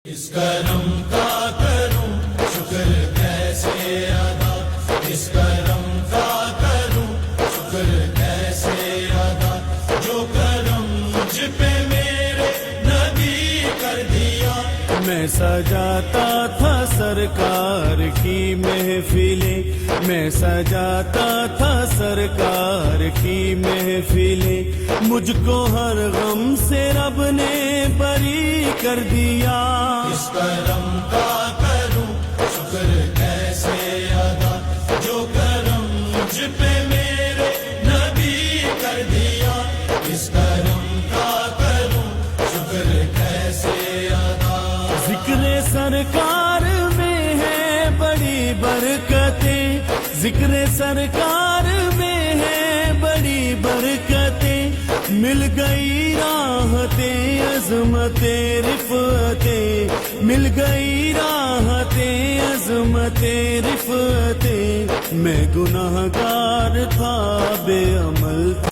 اس کرم کا کروں شکر کیسے ادا، اس کرم کا کروں شکر کیسے ادا، جو کرم مجھ پہ میرے نبی کر دیا۔ میں سجاتا تھا سرکار کی محفلیں، میں سجاتا تھا سرکار کی محفلیں، مجھ کو ہر غم سے رب نے بری کر دیا۔ اس کرم کا کروں شکر کیسے ادا، جو کرم مجھ پہ میرے نبی کر دیا۔ اس کرم کا کروں شکر کیسے ادا۔ ذکر سرکار میں ہے بڑی برکتیں، ذکر سرکار میں ہے بڑی برکتیں، مل گئی راحتیں عظمتیں رفعتیں، مل گئی راحتیں عظمتیں رفعتیں، میں گناہگار تھا بے عمل تھا۔